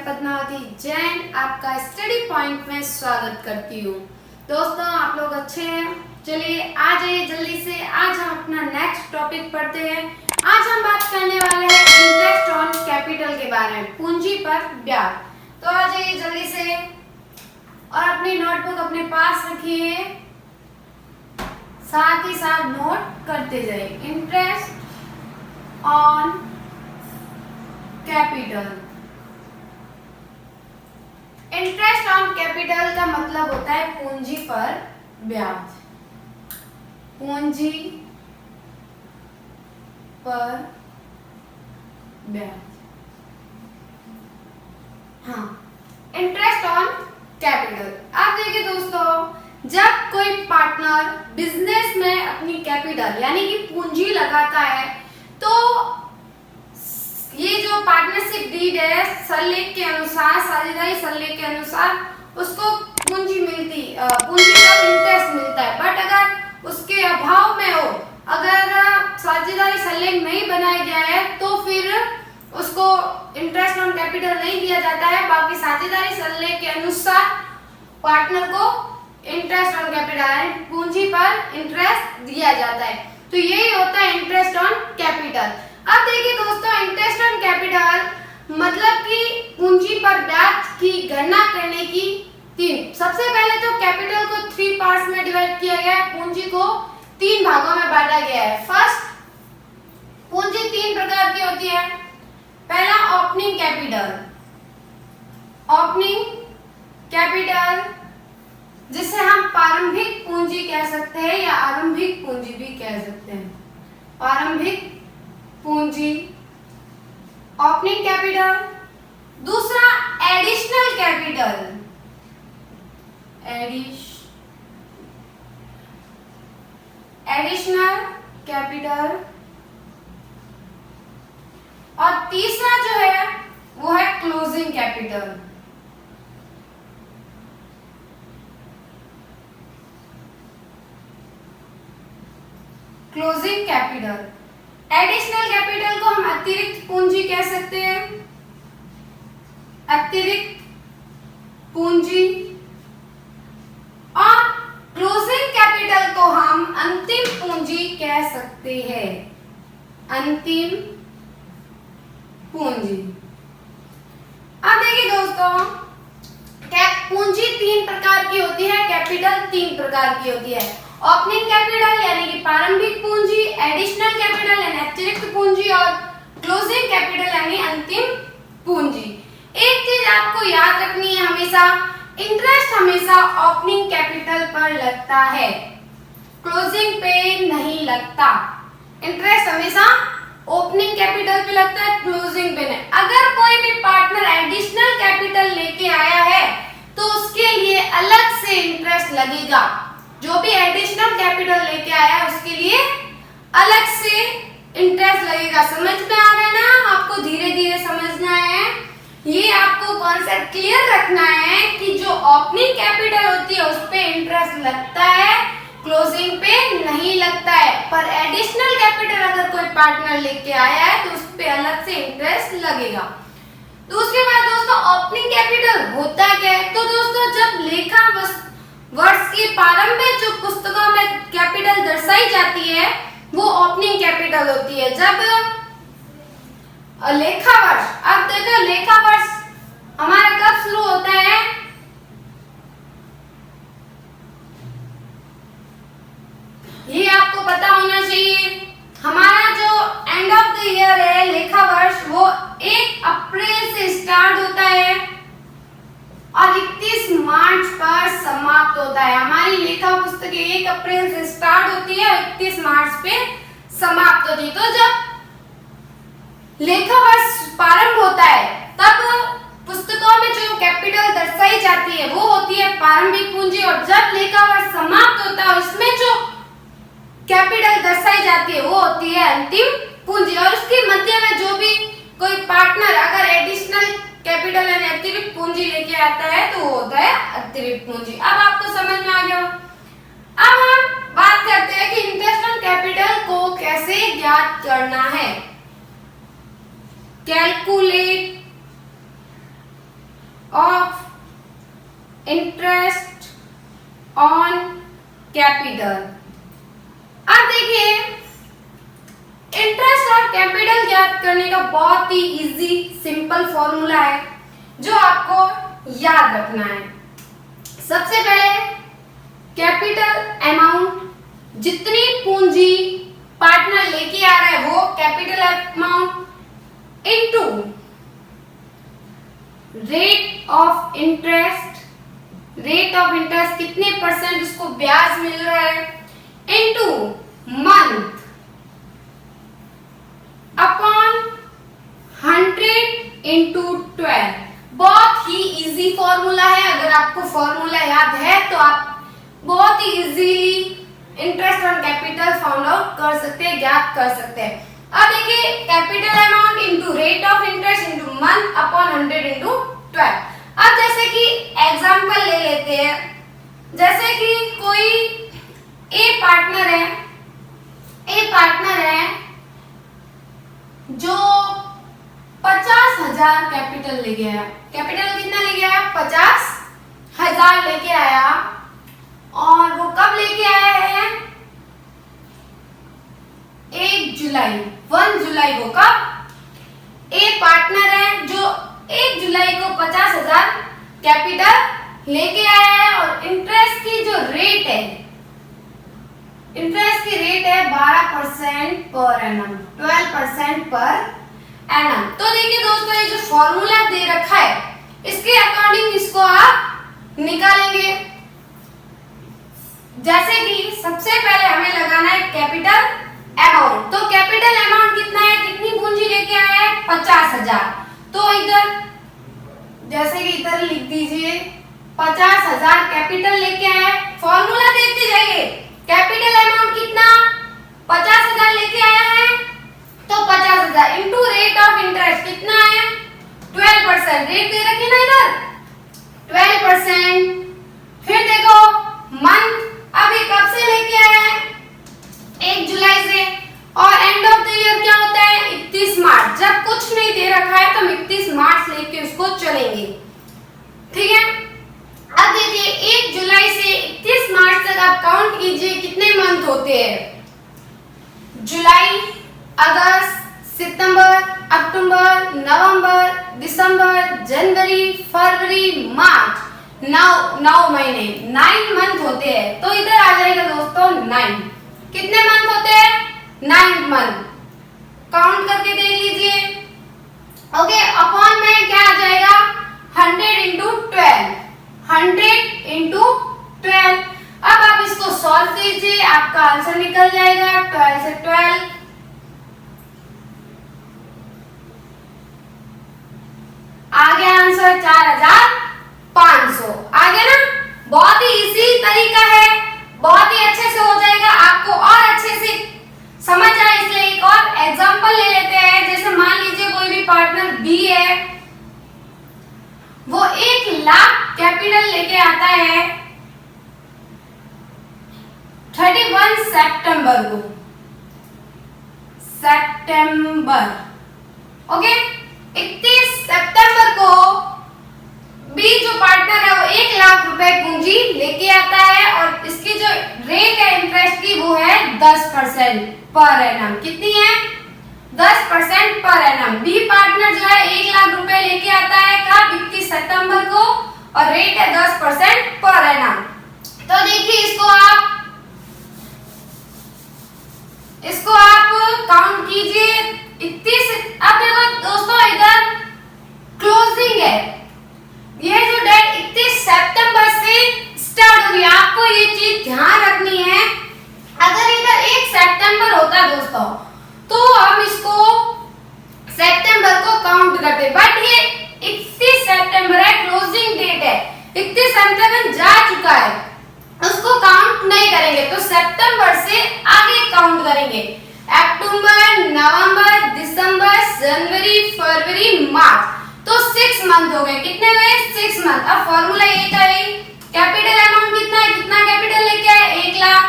पद्मावती जैन आपका study point में स्वागत करती हूँ। दोस्तों, आप लोग अच्छे हैं? चलिए आ जाइए जल्दी से। आज हम अपना नेक्स्ट टॉपिक पढ़ते हैं। आज हम बात करने वाले हैं इंटरेस्ट ऑन कैपिटल के बारे में, पूंजी पर ब्याज। तो आ जाइए जल्दी से और अपनी नोटबुक अपने पास रखिए, साथ ही साथ नोट करते जाइए। Interest on capital. Interest on capital का मतलब होता है पूंजी पर ब्याज। पूंजी पर ब्याज, हाँ, इंटरेस्ट ऑन कैपिटल। आप देखिए दोस्तों, जब कोई पार्टनर बिजनेस में अपनी कैपिटल यानी कि पूंजी लगाता है तो ये जो पार्टनरशिप डीड है, सरलेख के अनुसार, साझेदारी सरलेख के अनुसार उसको पूंजी मिलती, पूंजी पर इंटरेस्ट मिलता है। बट अगर उसके अभाव में हो, अगर साझेदारी सरलेख नहीं बनाया गया है तो फिर उसको इंटरेस्ट ऑन कैपिटल नहीं दिया जाता है। बाकी साझेदारी सरलेख के अनुसार पार्टनर को इंटरेस्ट ऑन कैपिटल, पूंजी पर इंटरेस्ट दिया जाता है। तो यही होता है इंटरेस्ट ऑन कैपिटल। अब देखिए दोस्तों, इंटरेस्ट ऑन कैपिटल मतलब कि पूंजी पर ब्याज की गणना करने की तीन, सबसे पहले तो कैपिटल को 3 पार्ट्स में डिवाइड किया गया है। पूंजी को 3 भागों में बांटा गया है। फर्स्ट, पूंजी 3 प्रकार की होती है। पहला ओपनिंग कैपिटल। ओपनिंग कैपिटल जिसे हम प्रारंभिक पूंजी कह सकते हैं या आरंभिक पूंजी भी कह सकते हैं। प्रारंभिक पूंजी, ओपनिंग कैपिटल। दूसरा एडिशनल कैपिटल, एडिशनल कैपिटल। और तीसरा जो है वो है closing capital. Closing capital. Additional capital को हम अतिरिक्त पूंजी कह सकते हैं, अतिरिक्त पूंजी। और क्लोजिंग कैपिटल को हम अंतिम पूंजी कह सकते हैं, अंतिम पूंजी। अब देखिए दोस्तों, पूंजी 3 प्रकार की होती है, कैपिटल 3 प्रकार की होती है। ओपनिंग कैपिटल यानी कि प्रारंभिक पूंजी, एडिशनल कैपिटल यानी अतिरिक्त पूंजी और क्लोजिंग कैपिटल यानी अंतिम पूंजी। एक चीज आपको याद रखनी है, हमेशा इंटरेस्ट हमेशा ओपनिंग कैपिटल पर लगता है, क्लोजिंग पे नहीं लगता। इंटरेस्ट हमेशा ओपनिंग कैपिटल पे लगता है, क्लोजिंग पे नहीं। अगर कोई भी पार्टनर एडिशनल कैपिटल लेके आया है तो उसके लिए अलग से इंटरेस्ट लगेगा। जो भी एडिशनल कैपिटल लेके आया है उसके लिए अलग से इंटरेस्ट लगेगा। समझ में आ रहा है ना? आपको धीरे धीरे समझना है। ये आपको कॉन्सेप्ट क्लियर रखना है कि जो ओपनिंग कैपिटल होती है उस पे इंटरेस्ट लगता है, क्लोजिंग पे नहीं लगता है। पर एडिशनल कैपिटल अगर कोई पार्टनर लेके आया है तो उस पे अलग से इंटरेस्ट लगेगा। दूसरी बात दोस्तों, ओपनिंग कैपिटल होता क्या है? तो दोस्तों, जब लेखा वर्ष की प्रारंभिक जो पुस्तकों में कैपिटल दर्शाई जाती है वो ओपनिंग कैपिटल होती है। जब लेखा वर्ष, अब देखो लेखा वर्ष हमारा कब शुरू होता है? ये आपको पता होना चाहिए। हमारा जो एंड ऑफ द ईयर है लेखा वर्ष, वो 1 अप्रैल से स्टार्ट होता है और 31 मार्च पर समाप्त होता है। हमारी लेखा पुस्तकें 1 अप्रैल से स्टार्ट होती है और 31 मार्च पे समाप्त होती है। तो जब लेखा वर्ष प्रारंभ होता है तब पुस्तकों में जो कैपिटल दर्शाई जाती है वो होती है प्रारंभिक पूंजी, और जब लेखा वर्ष समाप्त होता है उसमें जो कैपिटल दर्शाई जाती है वो होती है अंतिम पूंजी। और उसके मध्य में जो भी कोई पार्टनर अगर एडिशनल कैपिटल यानी अतिरिक्त पूंजी लेके आता है तो वो होता है अतिरिक्त पूंजी। अब आपको समझ में आ गया। अब हम बात करते हैं कि इंटरेस्ट ऑन कैपिटल को कैसे ज्ञात करना है। Calculate of interest on capital. अब देखिए, इंटरेस्ट और कैपिटल ज्ञात करने का बहुत ही इजी सिंपल फॉर्मूला है जो आपको याद रखना है। सबसे पहले कैपिटल अमाउंट, जितनी पूंजी पार्टनर लेके आ रहा है वो capital amount into rate of interest, rate of interest कितने परसेंट उसको ब्याज मिल रहा है, इनटू मंथ अपॉन 100 इंटू 12। बहुत ही इजी फॉर्मूला है। अगर आपको फॉर्मूला याद है तो आप बहुत ही easily interest on capital found out कर सकते हैं, ज्ञात कर सकते हैं। अब देखिए, capital amount into rate of interest into month upon 100 into 12। अब जैसे कि एग्जांपल ले लेते हैं, जैसे कि कोई ए पार्टनर है जो 50,000 कैपिटल ले गया। कैपिटल कितना ले गया? 50,000 लेके आया। और वो कब लेके आया है? 1 जुलाई को। कब? ए पार्टनर है जो 1 जुलाई को 50,000 कैपिटल लेके आया है और इंटरेस्ट की जो रेट है, इंटरेस्ट की रेट है 12% पर एनम, 12% पर एनम। तो देखिए दोस्तों, ये जो फॉर्मूला दे रखा है इसके अकॉर्डिंग इसको आप निकालेंगे। जैसे कि सबसे पहले हमें लगाना है कैपिटल अमाउंट। तो कैपिटल अमाउंट कितना है, कितनी पूंजी लेके आया है? 50,000। तो इधर जैसे कि इधर लिख दीजिए 50,000 कैपिटल लेके आया है। फॉर्मूला देखते जाइए, कैपिटल अमाउंट कितना? 50,000 लेके आया है तो 50,000 इंटू रेट ऑफ इंटरेस्ट कितना है? 12%। रेट दे रखी ना इधर 12%। फिर देखो मंथ, अभी कब से लेके आया है? 1 जुलाई से। और एंड ऑफ द ईयर क्या होता है? 31 मार्च। जब कुछ नहीं दे रखा है तो हम 31 मार्च लेके उसको चलेंगे, ठीक है। अब देखिए 1 जुलाई से 31 मार्च तक आप काउंट कीजिए कितने मंथ होते हैं। जुलाई, अगस्त, सितंबर, अक्टूबर, नवंबर, दिसंबर, जनवरी, फरवरी, मार्च, 9 महीने, 9 मंथ होते हैं। तो इधर आ जाएगा दोस्तों 9। कितने मंथ होते हैं? 9 मंथ। काउंट करके देख लीजिए। ओके, अपॉन में क्या आ जाएगा? 100 इंटू 12। 100 इंटू 12। अब आप इसको सॉल्व कीजिए, आपका आंसर निकल जाएगा। 12 से 12 आ गया आंसर 4,500। आ गया ना? बहुत ही इजी तरीका है, बहुत ही अच्छे से हो जाएगा। आपको और अच्छे से समझ आए इसलिए एक और एग्जांपल ले लेते हैं। जैसे मान लीजिए कोई भी पार्टनर बी है, वो 1 लाख कैपिटल लेके आता है 31 सितंबर को। ओके, 31 सितंबर को बी जो पार्टनर है वो 1 लाख रुपए पूंजी लेके आता है और इसकी जो रेट है इंटरेस्ट की वो है 10% पर एनम। कितनी है? 10% पर एनम। बी पार्टनर जो है 1 लाख रुपए लेके आता है कब? 31 सितंबर को और रेट है 10% पर एनम। तो देखिए इसको आप काउंट कीजिए 31। अब देखो दोस्तों, इधर क्लोजिंग है, ये जो डेट 31 सितंबर से स्टार्ट हो रही है। आपको ये चीज ध्यान रखनी है। अगर इधर 1 सितंबर होता दोस्तों तो हम इसको सितंबर को काउंट करते, बट ये 31 सितंबर है, क्लोजिंग डेट है, 31 सितंबर जा चुका है, उसको काउंट नहीं करेंगे। तो सितंबर से आगे काउंट करेंगे। अक्टूबर, नवंबर, दिसंबर, जनवरी, फरवरी, मार्च, तो 6 मंथ हो गए। कितने हुए? 6 मंथ। अब फॉर्मूला ये था, कैपिटल अमाउंट कितना है, कितना कैपिटल लेके आए? 1 लाख।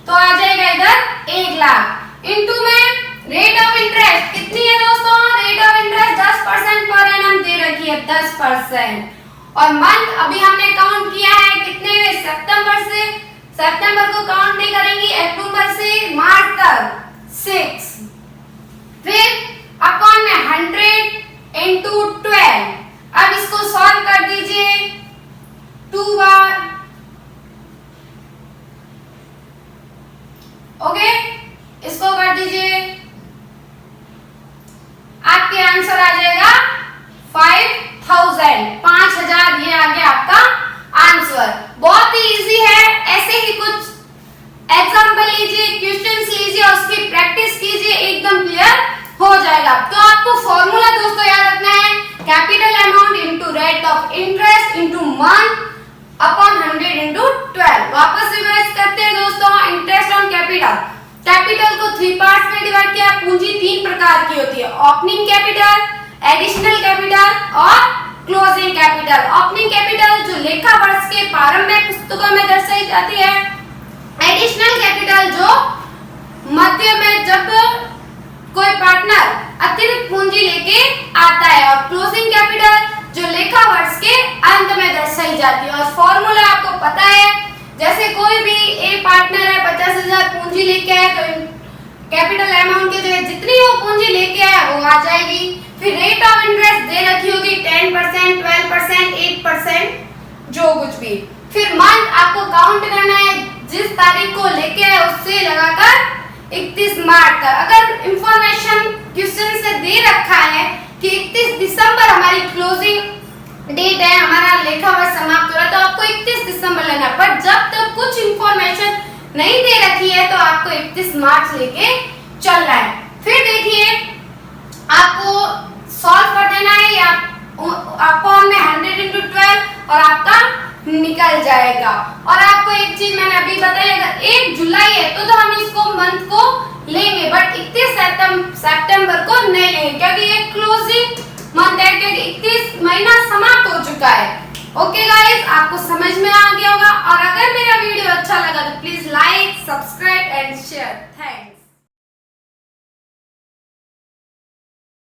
तो आ जाएगा इधर 1 लाख इनटू में रेट ऑफ इंटरेस्ट कितनी है दोस्तों? Rate of interest 10% per annum दे रखी है, 10%। और मंथ अभी हमने काउंट किया है कितने में, सितंबर से, सितंबर को काउंट नहीं करेंगे, अक्टूबर से मार्च तक 6, फिर अपॉन में 100 इंटू 12। अब इसको सॉल्व कर दीजिए 2 बार, ओके, इसको कर दीजिए, आपके आंसर आ जाएगा 5000, ये आ गया आपका आंसर। बहुत ही इजी है, ऐसे ही कुछ एग्जांपल लीजिए, क्वेश्चंस लीजिए और उसकी प्रैक्टिस कीजिए, एकदम क्लियर हो जाएगा। तो आपको फॉर्मूला दोस्तों याद रखना है, capital amount into rate of interest into month upon 100 into 12। वापस रिवाइज करते हैं दोस्तों, इंटरेस्ट ऑन कैपिटल, कैपिटल को 3 पार्ट्स में डिवाइड किया। पूंजी 3 प्रकार की होती है, ओपनिंग कैपिटल, एडिशनल कैपिटल और क्लोजिंग कैपिटल। ओपनिंग कैपिटल जो लेखा वर्ष के प्रारंभ में पुस्तकों में दर्शाई जाती है, एडिशनल कैपिटल जो मध्य में जब कोई पार्टनर अतिरिक्त पूंजी लेके आता है, और क्लोजिंग कैपिटल जो लेखा वर्ष के अंत में दर्शाई जाती है। और फॉर्मूला आपको पता है, जैसे कोई भी ए पार्टनर है 50,000 पूंजी लेके आया तो कैपिटल अमाउंट के जगह जितनी वो पूंजी लेके आया वो आ जाएगी। फिर रेट ऑफ इंटरेस्ट दे रखी होगी 10%, 12%, 8%, जो कुछ भी। फिर मंथ आपको काउंट करना है, जिस तारीख को लेके आए उससे लगाकर 31 मार्च तक। अगर इंफॉर्मेशन क्वेश्चन से दे रखा है कि 31 दिसंबर हमारी क्लोजिंग डेट है, हमारा लेखा वर्ष समाप्त हो रहा है, तो आपको 31 दिसंबर लेना। पर जब तक कुछ इंफॉर्मेशन नहीं दे रखी है तो आपको 31 मार्च लेके चलना है। फिर देखिए आपको सॉल्व कर देना है, या अपॉन में 100 इंटू 12 और आपका निकल जाएगा। और आपको एक चीज मैंने अभी बताई, अगर 1 जुलाई है तो हम इसको मंथ को लेंगे, बट 31 सितंबर को नहीं लेंगे, क्योंकि ये क्लोजिंग मंथ है, क्योंकि 31 महीना समाप्त हो चुका है। ओके गाइस, आपको समझ में आ गया होगा।